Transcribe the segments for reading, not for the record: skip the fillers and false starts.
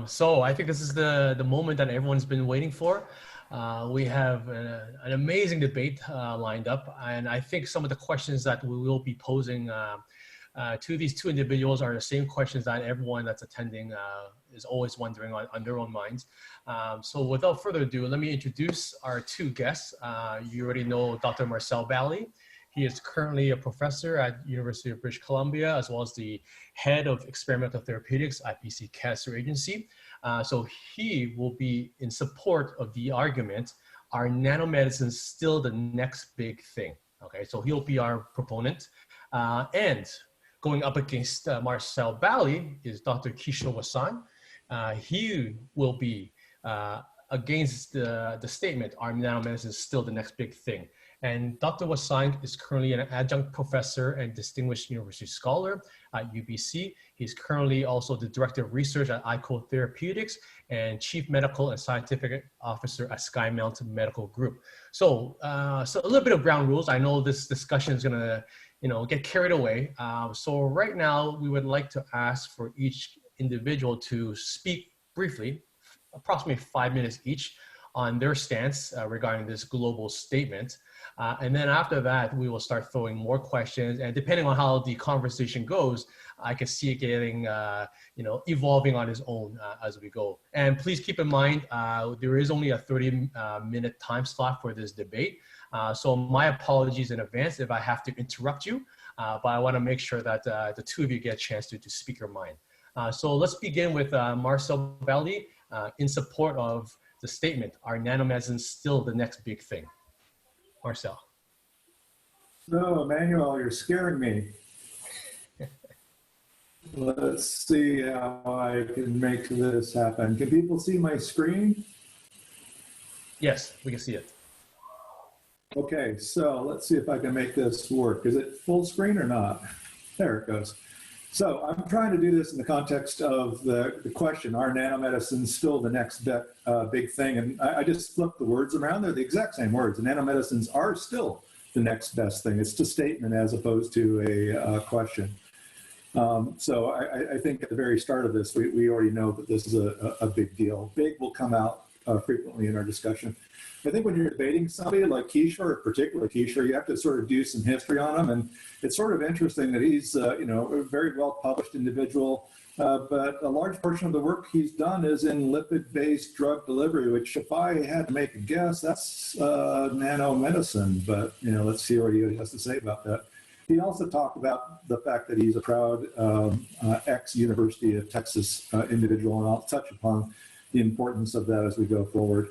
So I think this is the moment that everyone's been waiting for. We have an amazing debate lined up, and I think some of the questions that we will be posing to these two individuals are the same questions that everyone that's attending is always wondering on their own minds. So without further ado, let me introduce our two guests. You already know Dr. Marcel Bally. He is currently a professor at University of British Columbia, as well as the head of experimental therapeutics at BC Cancer Agency. So he will be in support of the argument, are nanomedicines still the next big thing? Okay, so he'll be our proponent. And going up against Marcel Bally is Dr. Kishor Wasan. He will be against the statement, are nanomedicines still the next big thing? And Dr. Wasan is currently an adjunct professor and distinguished university scholar at UBC. He's currently also the director of research at ICO Therapeutics and chief medical and scientific officer at Skymount Medical Group. So a little bit of ground rules. I know this discussion is gonna, get carried away. So right now we would like to ask for each individual to speak briefly, approximately 5 minutes each, on their stance regarding this global statement. And then after that, we will start throwing more questions. And depending on how the conversation goes, I can see it getting, evolving on its own as we go. And please keep in mind, there is only a 30-minute time slot for this debate. So my apologies in advance if I have to interrupt you, but I want to make sure that the two of you get a chance to speak your mind. So let's begin with Marcel Bally in support of the statement, are nanomedicines still the next big thing? Marcel. So, Emmanuel, you're scaring me. Let's see how I can make this happen. Can people see my screen? Yes, we can see it. Okay, so let's see if I can make this work. Is it full screen or not? There it goes. So I'm trying to do this in the context of the question, are nanomedicines still the next big thing? And I just flipped the words around. They're the exact same words. Nanomedicines are still the next best thing. It's a statement as opposed to a question. So I think at the very start of this, we already know that this is a big deal. Big will come out frequently in our discussion. I think when you're debating somebody like Kishor, particularly Kishor, you have to sort of do some history on him. And it's sort of interesting that he's, a very well-published individual, but a large portion of the work he's done is in lipid-based drug delivery, which if I had to make a guess, that's nanomedicine. But, let's see what he has to say about that. He also talked about the fact that he's a proud ex-University of Texas individual, and I'll touch upon the importance of that as we go forward.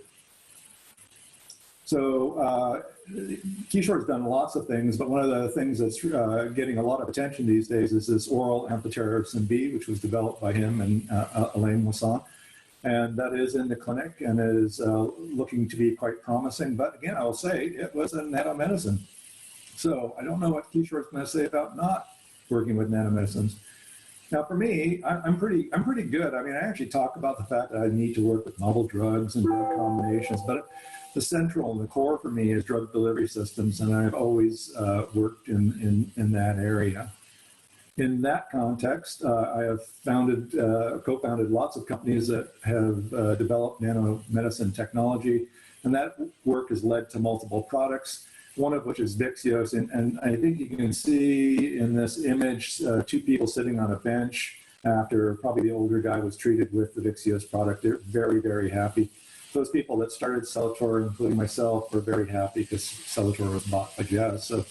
So Kishor's done lots of things, but one of the things that's getting a lot of attention these days is this oral amphotericin B, which was developed by him and Elaine Wasan. And that is in the clinic and is looking to be quite promising. But again, I will say it was a nanomedicine. So I don't know what Kishor's going to say about not working with nanomedicines. Now, for me, I'm pretty good. I mean, I actually talk about the fact that I need to work with novel drugs and drug combinations, but the central and the core for me is drug delivery systems, and I've always worked in that area. In that context, I have co-founded lots of companies that have developed nanomedicine technology, and that work has led to multiple products, one of which is Vyxeos. And I think you can see in this image two people sitting on a bench after probably the older guy was treated with the Vyxeos product. They're very, very happy. Those people that started Celator, including myself, were very happy because Celator was bought by Jazz. So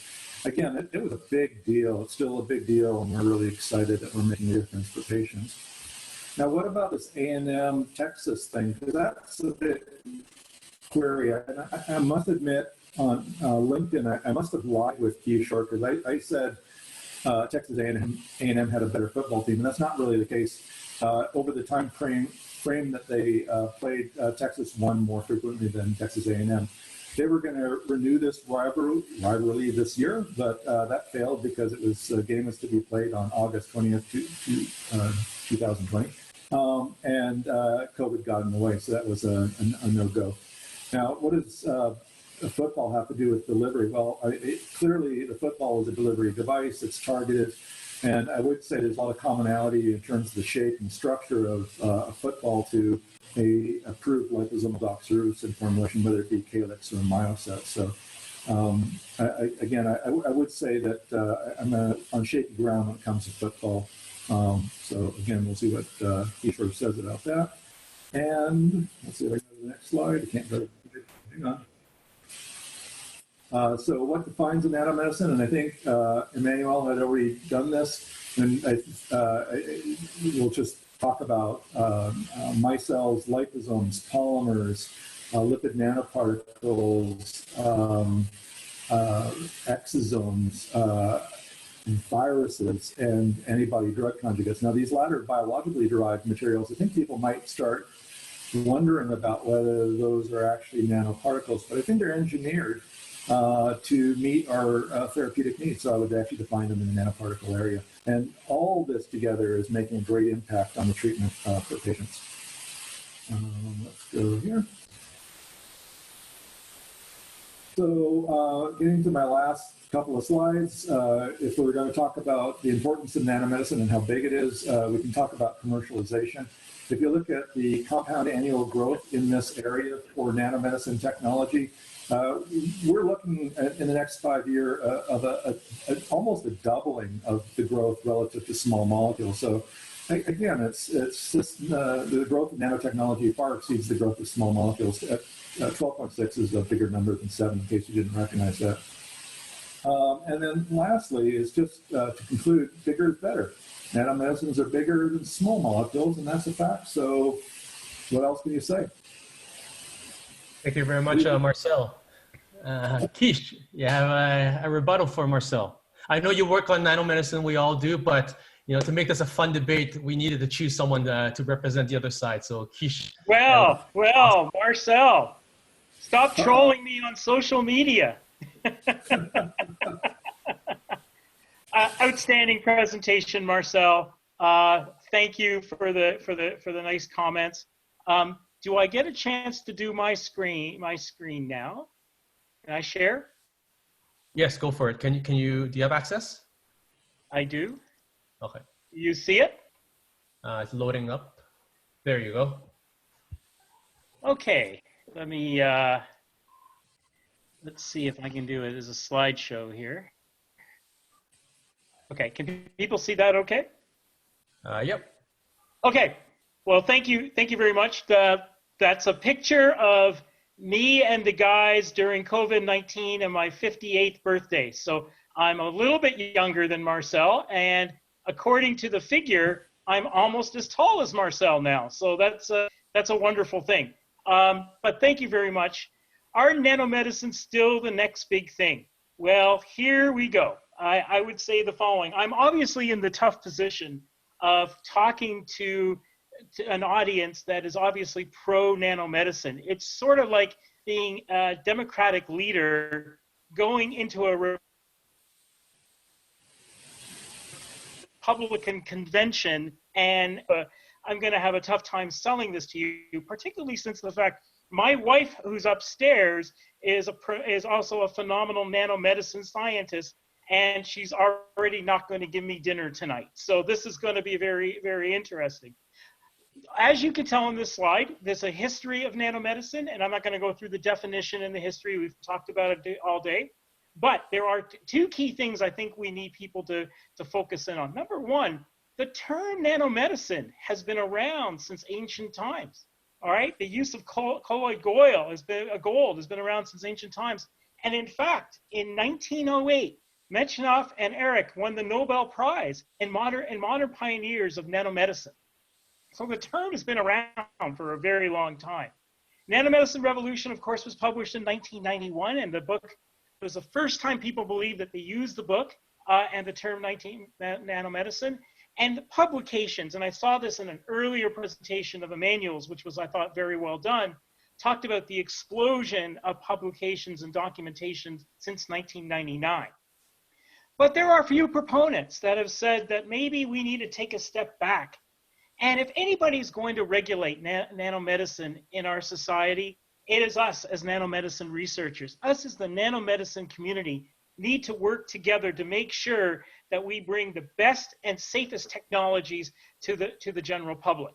again, it was a big deal. It's still a big deal, and we're really excited that we're making a difference for patients. Now, what about this A&M Texas thing? Because that's a bit query. I must admit, on LinkedIn, I must have lied with Kishor because I said Texas A&M had a better football team, and that's not really the case. Over the time frame that they played, Texas won more frequently than Texas A&M. They were going to renew this rivalry this year, but that failed because the game was to be played on August 20th, 2020, and COVID got in the way, so that was a no-go. Now, what does football have to do with delivery? Well, clearly the football is a delivery device. It's targeted. And I would say there's a lot of commonality in terms of the shape and structure of a football to a approved liposomal doxorubicin formulation, whether it be calyx or myoset. So I would say that I'm on shaky ground when it comes to football. So again, we'll see what Kishor says about that. And let's see if I go to the next slide. I can't go. Hang on. So what defines a nanomedicine? And I think Emmanuel had already done this. And we'll just talk about micelles, liposomes, polymers, lipid nanoparticles, exosomes, viruses, and antibody-drug conjugates. Now, these latter biologically derived materials, I think people might start wondering about whether those are actually nanoparticles, but I think they're engineered to meet our therapeutic needs. So I would actually define them in the nanoparticle area. And all this together is making a great impact on the treatment for patients. Let's go here. So getting to my last couple of slides, if we're going to talk about the importance of nanomedicine and how big it is, we can talk about commercialization. If you look at the compound annual growth in this area for nanomedicine technology, we're looking at, in the next 5 years of almost a doubling of the growth relative to small molecules. So again, it's just the growth of nanotechnology far exceeds the growth of small molecules. 12.6 is a bigger number than 7, in case you didn't recognize that. And then lastly is just to conclude, bigger is better. Nanomedicines are bigger than small molecules, and that's a fact. So what else can you say? Thank you very much, Marcel. Kish, you have a rebuttal for Marcel. I know you work on nanomedicine, we all do, but to make this a fun debate, we needed to choose someone to represent the other side. So Kish. Well, Marcel, stop trolling me on social media. Outstanding presentation, Marcel. Thank you for the nice comments. Do I get a chance to do my screen now? Can I share? Yes, go for it. Do you have access? I do. Okay. You see it? It's loading up. There you go. Okay. Let me, let's see if I can do it as a slideshow here. Okay, can people see that okay? Yep. Okay, well, thank you very much. That's a picture of me and the guys during COVID-19 and my 58th birthday. So I'm a little bit younger than Marcel, and according to the figure, I'm almost as tall as Marcel now. So that's a wonderful thing. But thank you very much. Are nanomedicine still the next big thing? Well, here we go. I would say the following. I'm obviously in the tough position of talking to an audience that is obviously pro-nanomedicine. It's sort of like being a Democratic leader going into a Republican convention, and I'm going to have a tough time selling this to you, particularly since the fact my wife, who's upstairs, is also a phenomenal nanomedicine scientist, and she's already not going to give me dinner tonight. So this is going to be very, very interesting. As you can tell on this slide, there's a history of nanomedicine, and I'm not going to go through the definition and the history. We've talked about it all day. But there are two key things I think we need people to focus in on. Number one, the term nanomedicine has been around since ancient times. All right, the use of colloid gold has been around since ancient times. And in fact, in 1908, Metchnikoff and Ehrlich won the Nobel Prize in modern pioneers of nanomedicine. So the term has been around for a very long time. Nanomedicine Revolution, of course, was published in 1991, and the book was the first time people believed that they used the book and the term nanomedicine. And the publications, and I saw this in an earlier presentation of Emmanuel's, which was, I thought, very well done, talked about the explosion of publications and documentation since 1999. But there are a few proponents that have said that maybe we need to take a step back. And if anybody's going to regulate nanomedicine in our society, it is us as nanomedicine researchers. Us as the nanomedicine community need to work together to make sure that we bring the best and safest technologies to the general public.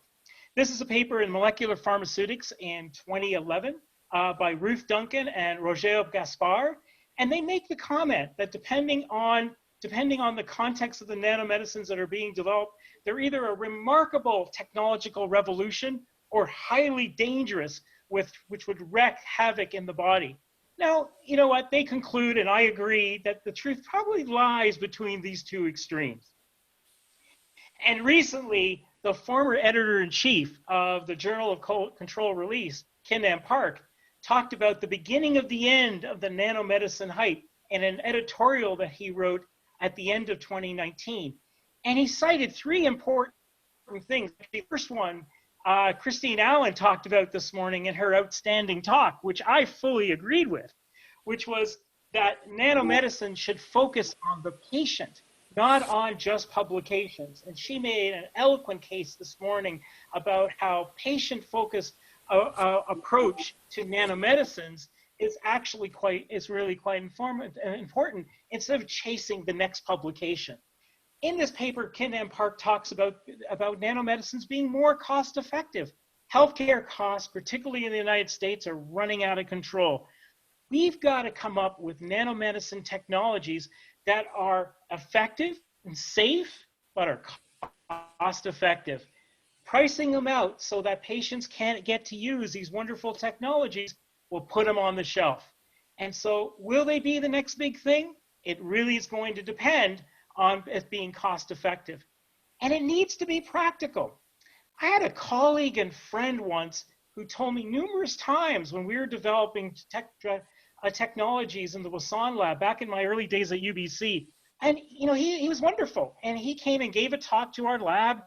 This is a paper in Molecular Pharmaceutics in 2011 by Ruth Duncan and Roger Gaspard, and they make the comment that depending on the context of the nanomedicines that are being developed, they're either a remarkable technological revolution or highly dangerous, which would wreak havoc in the body. Now, you know what? They conclude, and I agree, that the truth probably lies between these two extremes. And recently, the former editor-in-chief of the Journal of Control Release, Ken Park, talked about the beginning of the end of the nanomedicine hype in an editorial that he wrote at the end of 2019. And he cited three important things. The first one, Christine Allen talked about this morning in her outstanding talk, which I fully agreed with, which was that nanomedicine should focus on the patient, not on just publications. And she made an eloquent case this morning about how patient-focused approach to nanomedicines is actually really quite important instead of chasing the next publication. In this paper, Ken Park talks about nanomedicines being more cost effective. Healthcare costs, particularly in the United States, are running out of control. We've got to come up with nanomedicine technologies that are effective and safe, but are cost effective. Pricing them out so that patients can't get to use these wonderful technologies will put them on the shelf. And so will they be the next big thing? It really is going to depend on it being cost effective. And it needs to be practical. I had a colleague and friend once who told me numerous times when we were developing technologies in the Wasan lab back in my early days at UBC. And you know, he was wonderful. And he came and gave a talk to our lab.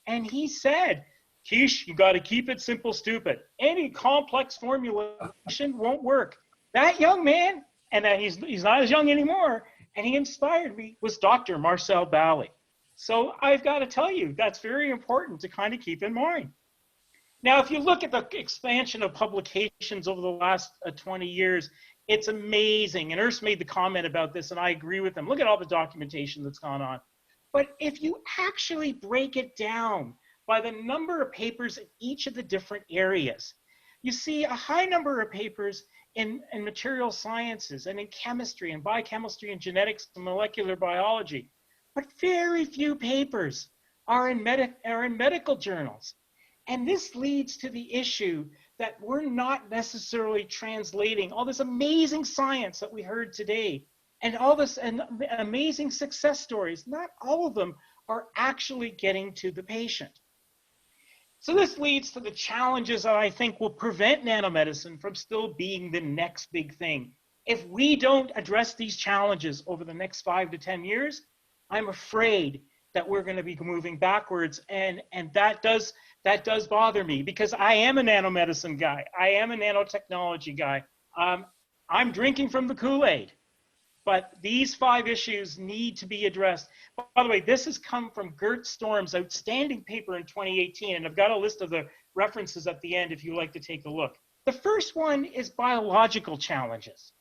And he said, Kish, you got to keep it simple, stupid. Any complex formulation won't work. That young man, and he's not as young anymore, and he inspired me, was Dr. Marcel Bally. So I've got to tell you, that's very important to kind of keep in mind. Now, if you look at the expansion of publications over the last 20 years, it's amazing. And Urs made the comment about this, and I agree with him. Look at all the documentation that's gone on. But if you actually break it down by the number of papers in each of the different areas, you see a high number of papers in material sciences and in chemistry and biochemistry and genetics and molecular biology, but very few papers are in medical journals. And this leads to the issue that we're not necessarily translating all this amazing science that we heard today and all this and amazing success stories. Not all of them are actually getting to the patient. So this leads to the challenges that I think will prevent nanomedicine from still being the next big thing. If we don't address these challenges over the next 5 to 10 years, I'm afraid that we're going to be moving backwards, and that does bother me, because I am a nanomedicine guy. I am a nanotechnology guy. I'm drinking from the Kool-Aid, but these 5 issues need to be addressed. By the way, this has come from Gert Storm's outstanding paper in 2018, and I've got a list of the references at the end if you'd like to take a look. The first one is biological challenges.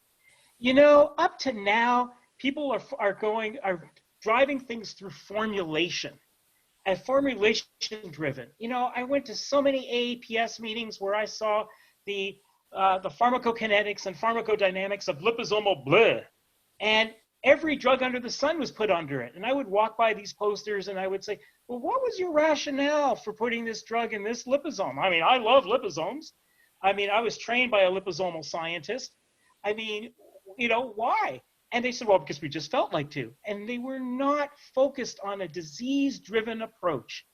You know, up to now, people are driving things through formulation and formulation driven. You know, I went to so many AAPS meetings where I saw the pharmacokinetics and pharmacodynamics of liposomal bleh, and every drug under the sun was put under it. And I would walk by these posters and I would say, well, what was your rationale for putting this drug in this liposome? I mean, I love liposomes. I mean, I was trained by a liposomal scientist. I mean, you know, why? And they said, well, because we just felt like to. And they were not focused on a disease-driven approach.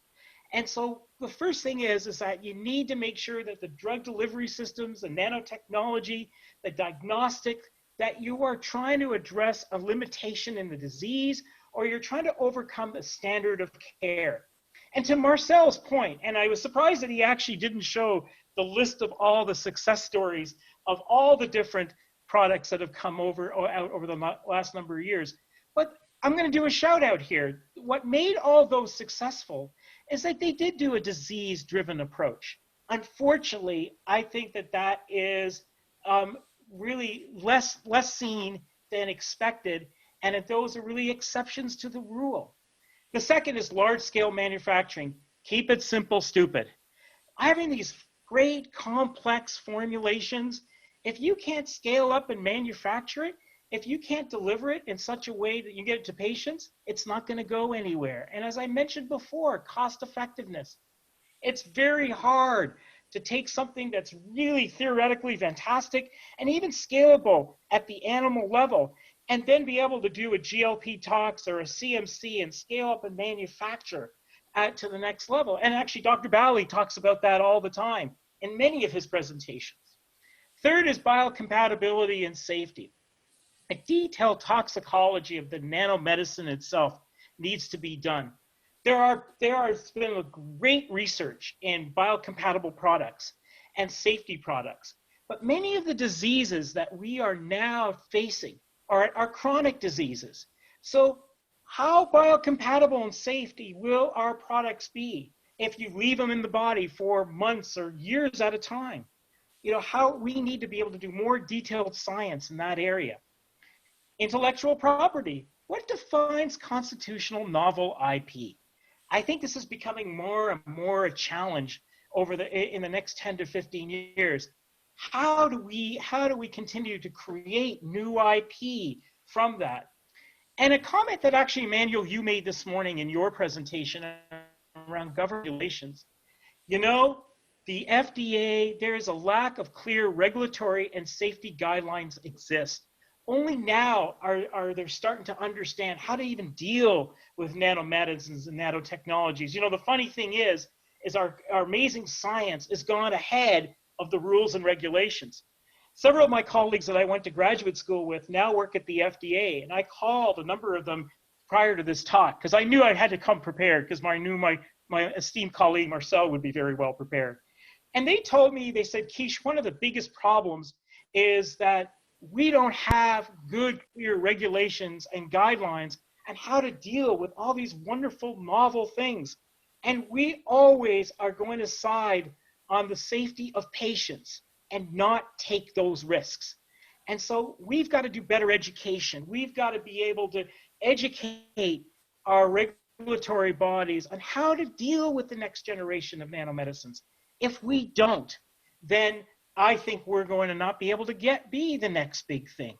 And so the first thing is that you need to make sure that the drug delivery systems, the nanotechnology, the diagnostic, that you are trying to address a limitation in the disease, or you're trying to overcome the standard of care. And to Marcel's point, and I was surprised that he actually didn't show the list of all the success stories of all the different products that have come out over the last number of years. But I'm going to do a shout out here. What made all those successful is that they did do a disease-driven approach. Unfortunately, I think that is really less seen than expected. And those are really exceptions to the rule. The second is large-scale manufacturing. Keep it simple, stupid. Having these great complex formulations, if you can't scale up and manufacture it, if you can't deliver it in such a way that you get it to patients, it's not going to go anywhere. And as I mentioned before, cost effectiveness. It's very hard to take something that's really theoretically fantastic and even scalable at the animal level, and then be able to do a GLP tox or a CMC and scale up and manufacture to the next level. And actually, Dr. Bally talks about that all the time in many of his presentations. Third is biocompatibility and safety. A detailed toxicology of the nanomedicine itself needs to be done. There has been a great research in biocompatible products and safety products, but many of the diseases that we are now facing are chronic diseases. So how biocompatible and safety will our products be if you leave them in the body for months or years at a time? You know, how we need to be able to do more detailed science in that area. Intellectual property. What defines constitutional novel IP? I think this is becoming more and more a challenge in the next 10 to 15 years. How do we continue to create new IP from that? And a comment that actually, Emmanuel, you made this morning in your presentation around government regulations. You know, the FDA, there is a lack of clear regulatory and safety guidelines exist. Only now are they starting to understand how to even deal with nanomedicines and nanotechnologies. You know, the funny thing is our amazing science has gone ahead of the rules and regulations. Several of my colleagues that I went to graduate school with now work at the FDA, and I called a number of them prior to this talk because I knew I had to come prepared because I knew my esteemed colleague Marcel would be very well prepared. And they told me, they said, Kish, one of the biggest problems is that we don't have good, clear regulations and guidelines on how to deal with all these wonderful, novel things. And we always are going to side on the safety of patients and not take those risks. And so we've got to do better education. We've got to be able to educate our regulatory bodies on how to deal with the next generation of nanomedicines. If we don't, then I think we're going to not be able to be the next big thing.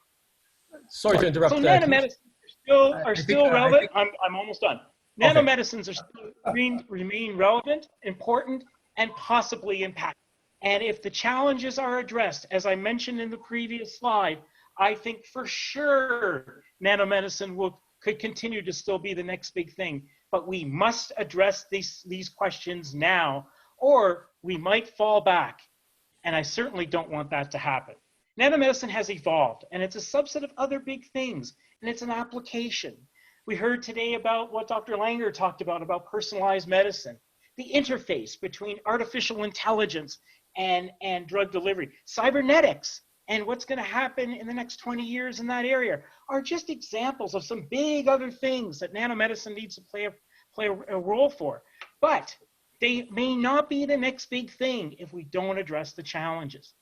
Sorry to interrupt. So nanomedicines are still relevant. I'm almost done. Okay. Nanomedicines are still remain relevant, important, and possibly impactful. And if the challenges are addressed, as I mentioned in the previous slide, I think for sure nanomedicine could continue to still be the next big thing. But we must address these questions now, or we might fall back. And I certainly don't want that to happen. Nanomedicine has evolved, and it's a subset of other big things, and it's an application. We heard today about what Dr. Langer talked about personalized medicine, the interface between artificial intelligence and drug delivery, cybernetics, and what's going to happen in the next 20 years in that area are just examples of some big other things that nanomedicine needs to play a role for. But they may not be the next big thing if we don't address the challenges.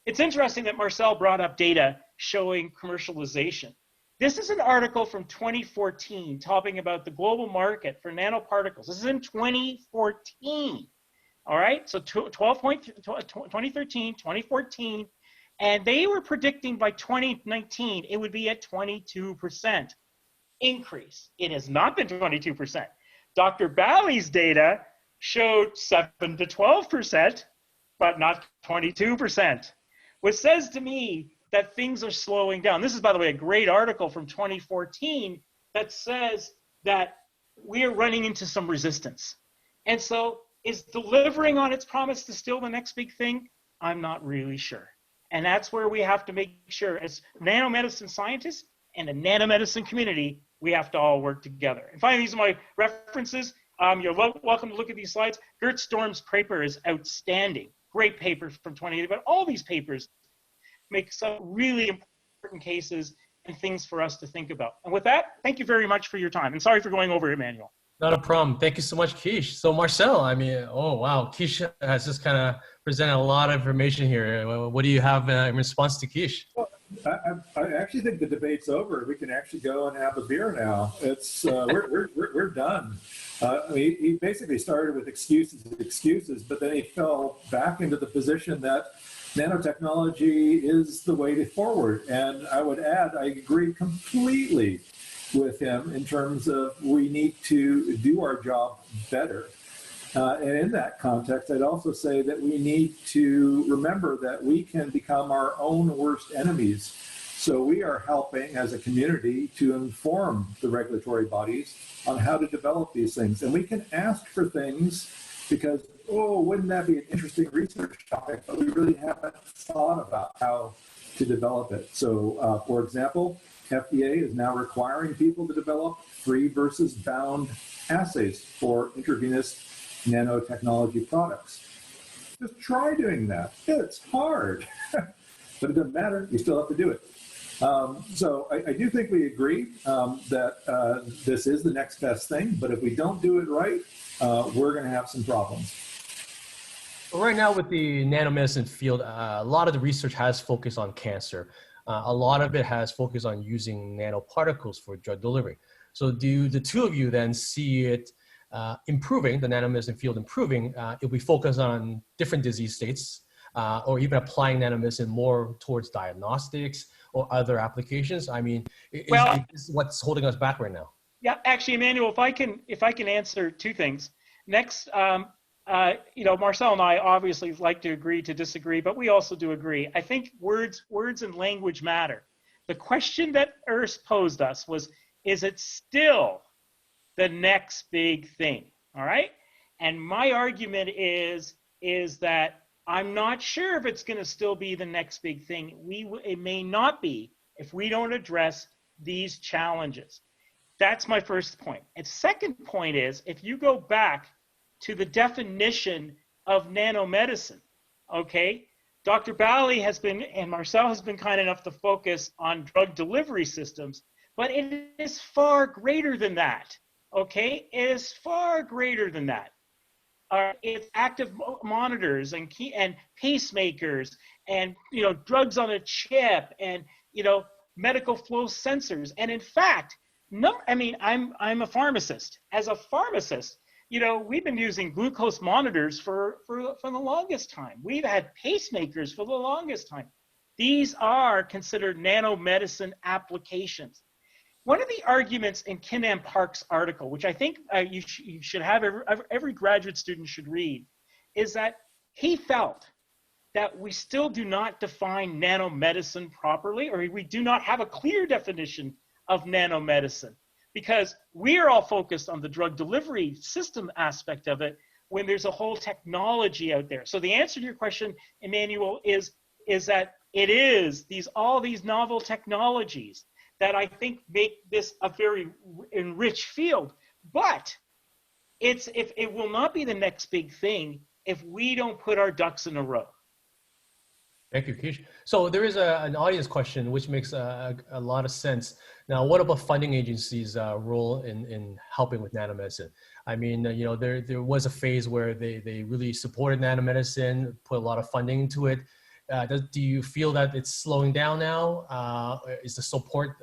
It's interesting that Marcel brought up data showing commercialization. This is an article from 2014 talking about the global market for nanoparticles. This is in 2014, all right? So 2013, 2014, and they were predicting by 2019, it would be at 22% increase. It has not been 22%. Dr. Bally's data showed 7 to 12%, but not 22%, which says to me that things are slowing down. This is, by the way, a great article from 2014 that says that we are running into some resistance. And so is delivering on its promise to still the next big thing? I'm not really sure. And that's where we have to make sure as nanomedicine scientists and the nanomedicine community, we have to all work together. And finally, these are my references. You're welcome to look at these slides. Gert Storm's paper is outstanding. Great paper from 2080, but all these papers make some really important cases and things for us to think about. And with that, thank you very much for your time. And sorry for going over, Emmanuel. Not a problem. Thank you so much, Kish. So Marcel, I mean, oh, wow. Kish has just kind of presented a lot of information here. What do you have in response to Kish? Well, I actually think the debate's over. We can actually go and have a beer now. It's we're done. He basically started with excuses, but then he fell back into the position that nanotechnology is the way forward. And I would add, I agree completely with him in terms of we need to do our job better. And in that context, I'd also say that we need to remember that we can become our own worst enemies. So we are helping as a community to inform the regulatory bodies on how to develop these things. And we can ask for things because, oh, wouldn't that be an interesting research topic? But we really haven't thought about how to develop it. So, for example, FDA is now requiring people to develop free versus bound assays for intravenous nanotechnology products. Just try doing that. It's hard, but it doesn't matter. You still have to do it. So I do think we agree that this is the next best thing, but if we don't do it right, we're going to have some problems. Right now with the nanomedicine field, a lot of the research has focused on cancer. A lot of it has focused on using nanoparticles for drug delivery. So do the two of you then see it improving, the nanomedicine field improving, if we focus on different disease states, or even applying nanomedicine more towards diagnostics or other applications? I mean, is what's holding us back right now? Yeah, actually, Emmanuel, if I can answer two things. Next, Marcel and I obviously like to agree to disagree, but we also do agree. I think words and language matter. The question that Urs posed us was, is it still the next big thing? All right. And my argument is that I'm not sure if it's going to still be the next big thing. It may not be if we don't address these challenges. That's my first point. And second point is, if you go back to the definition of nanomedicine, okay, Dr. Bally has been, and Marcel has been kind enough to focus on drug delivery systems, but it is far greater than that, okay? It is far greater than that. It's active monitors and pacemakers and drugs on a chip and medical flow sensors. And in fact, I'm a pharmacist. As a pharmacist, we've been using glucose monitors for the longest time. We've had pacemakers for the longest time. These are considered nanomedicine applications. One of the arguments in Kinan Park's article, which I think you should have, every graduate student should read, is that he felt that we still do not define nanomedicine properly, or we do not have a clear definition of nanomedicine, because we are all focused on the drug delivery system aspect of it when there's a whole technology out there. So the answer to your question, Emmanuel, is that it is all these novel technologies that I think make this a very enriched field. But it will not be the next big thing if we don't put our ducks in a row. Thank you, Kish. So there is an audience question which makes a lot of sense. Now, what about funding agencies' role in helping with nanomedicine? I mean, there was a phase where they really supported nanomedicine, put a lot of funding into it. Do you feel that it's slowing down now? Is the support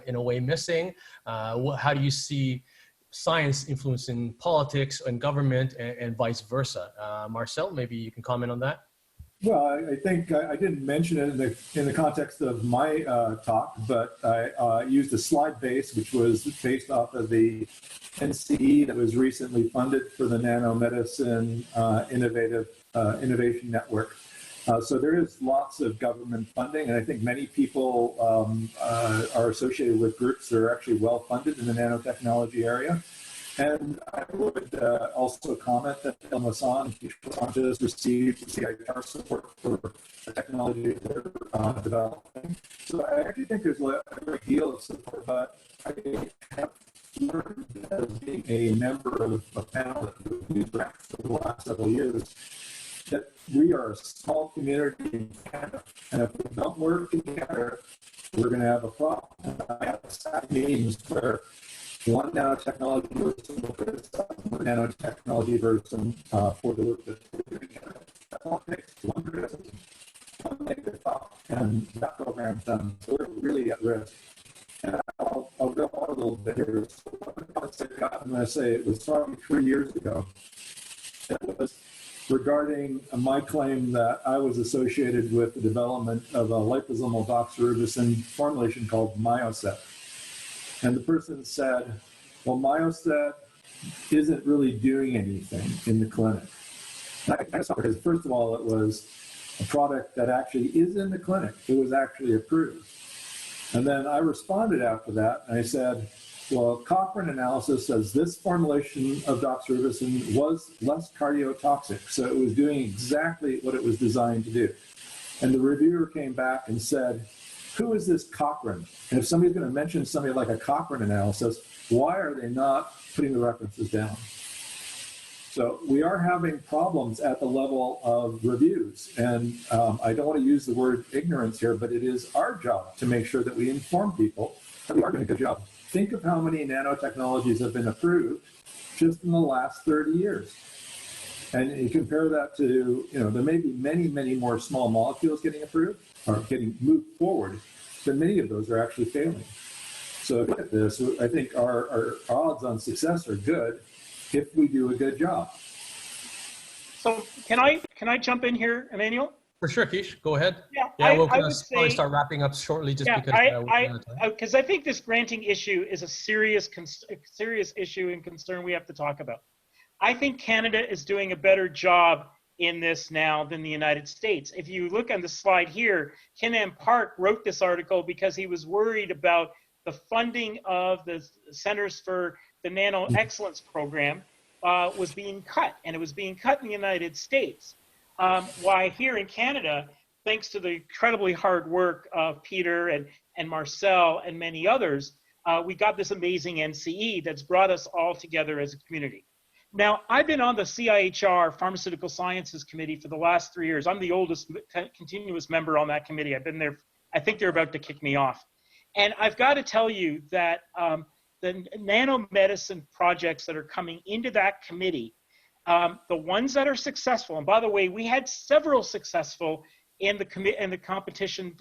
in a way missing? How do you see science influencing politics and government and vice versa? Marcel, maybe you can comment on that. Well, I think I didn't mention it in the context of my talk, but I used a slide base, which was based off of the NCE that was recently funded for the Nanomedicine Innovation Network. So there is lots of government funding, and I think many people are associated with groups that are actually well funded in the nanotechnology area. And I would also comment that Emmanuel Ho and Kishor Wasan has received CITR support for the technology they're developing. So I actually think there's a great deal of support, but I have learned as being a member of a panel at the NewsRack for the last several years that we are a small community in Canada, and if we don't work together, we're going to have a problem. I have sad meetings where one nanotechnology person will criticize one nanotechnology person for the work that we're doing together. That's all it takes, one criticism. one thing to stop, and that program's done. So we're really at risk. And I'll go on a little bit here. So what the products I got, I'm going to say it was probably 3 years ago. It was regarding my claim that I was associated with the development of a liposomal doxorubicin formulation called Myoset. And the person said, well, Myoset isn't really doing anything in the clinic. Because first of all, it was a product that actually is in the clinic. It was actually approved. And then I responded after that, and I said, well, Cochrane analysis says this formulation of doxorubicin was less cardiotoxic, so it was doing exactly what it was designed to do. And the reviewer came back and said, who is this Cochrane? And if somebody's going to mention somebody like a Cochrane analysis, why are they not putting the references down? So we are having problems at the level of reviews. And I don't want to use the word ignorance here, but it is our job to make sure that we inform people that we are doing a good job. Think of how many nanotechnologies have been approved just in the last 30 years. And you compare that to, there may be many, many more small molecules getting approved or getting moved forward, but many of those are actually failing. So if you look at this, I think our odds on success are good if we do a good job. So can I jump in here, Emmanuel? For sure, Kish, go ahead. Yeah, we'll probably start wrapping up shortly just because because I think this granting issue is a serious issue and concern we have to talk about. I think Canada is doing a better job in this now than the United States. If you look on the slide here, Ken Park wrote this article because he was worried about the funding of the Centers for the Nano Excellence Program was being cut, and it was being cut in the United States. Why here in Canada, thanks to the incredibly hard work of Peter and Marcel and many others, we got this amazing NCE that's brought us all together as a community. Now, I've been on the CIHR Pharmaceutical Sciences Committee for the last 3 years. I'm the oldest continuous member on that committee. I've been there, I think they're about to kick me off. And I've got to tell you that the nanomedicine projects that are coming into that committee, the ones that are successful, and by the way, we had several successful in the competition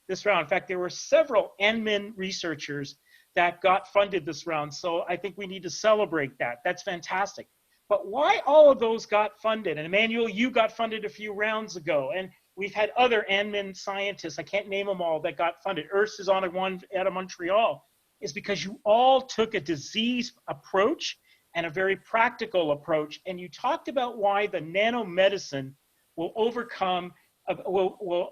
this round. In fact, there were several NMIN researchers that got funded this round. So I think we need to celebrate that. That's fantastic. But why all of those got funded? And Emmanuel, you got funded a few rounds ago, and we've had other NMIN scientists, I can't name them all, that got funded. Urs is on one out of Montreal, is because you all took a disease approach and a very practical approach, and you talked about why the nanomedicine will overcome the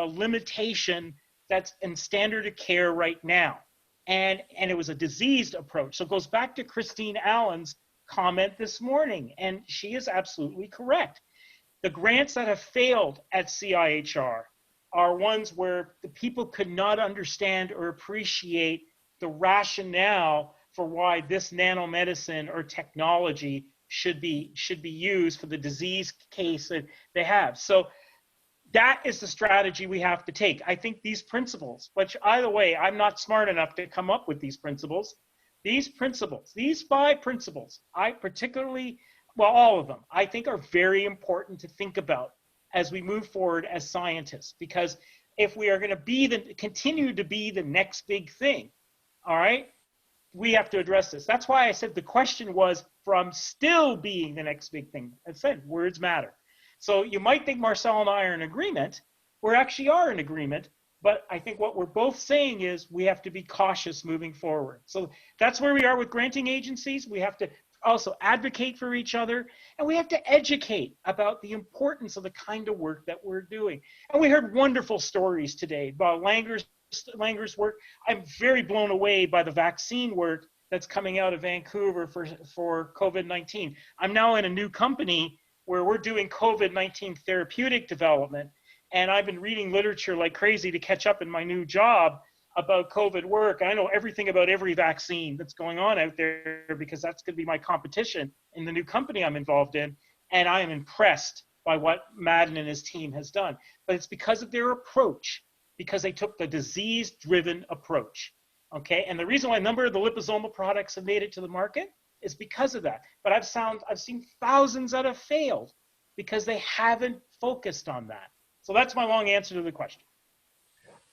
limitation that's in standard of care right now. And it was a diseased approach. So it goes back to Christine Allen's comment this morning, and she is absolutely correct. The grants that have failed at CIHR are ones where the people could not understand or appreciate the rationale for why this nanomedicine or technology should be used for the disease case that they have. So that is the strategy we have to take. I think these principles, which either way, I'm not smart enough to come up with these principles. These 5 principles, I particularly, well, all of them, I think are very important to think about as we move forward as scientists. Because if we are going to continue to be the next big thing, all right, we have to address this. That's why I said the question was from still being the next big thing. I said words matter. So you might think Marcel and I are in agreement. We actually are in agreement. But I think what we're both saying is we have to be cautious moving forward. So that's where we are with granting agencies. We have to also advocate for each other, and we have to educate about the importance of the kind of work that we're doing. And we heard wonderful stories today about Langer's work. I'm very blown away by the vaccine work that's coming out of Vancouver for COVID-19. I'm now in a new company where we're doing COVID-19 therapeutic development. And I've been reading literature like crazy to catch up in my new job about COVID work. I know everything about every vaccine that's going on out there because that's going to be my competition in the new company I'm involved in. And I am impressed by what Madden and his team has done. But it's because of their approach, because they took the disease-driven approach. Okay, and the reason why a number of the liposomal products have made it to the market is because of that. But I've seen thousands that have failed because they haven't focused on that. So that's my long answer to the question.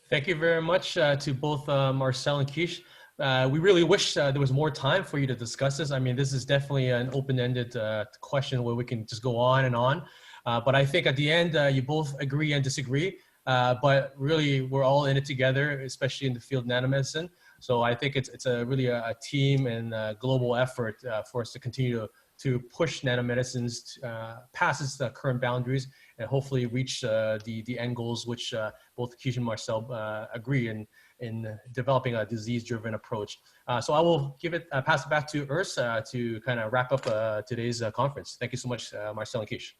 Thank you very much to both Marcel and Kish. We really wish there was more time for you to discuss this. I mean, this is definitely an open-ended question where we can just go on and on. But I think at the end, you both agree and disagree. But really, we're all in it together, especially in the field of nanomedicine. So I think it's really a team and a global effort for us to continue to push nanomedicines past its current boundaries and hopefully reach the end goals, which both Kish and Marcel agree in developing a disease-driven approach. So I will pass it back to Urs to kind of wrap up today's conference. Thank you so much, Marcel and Kish.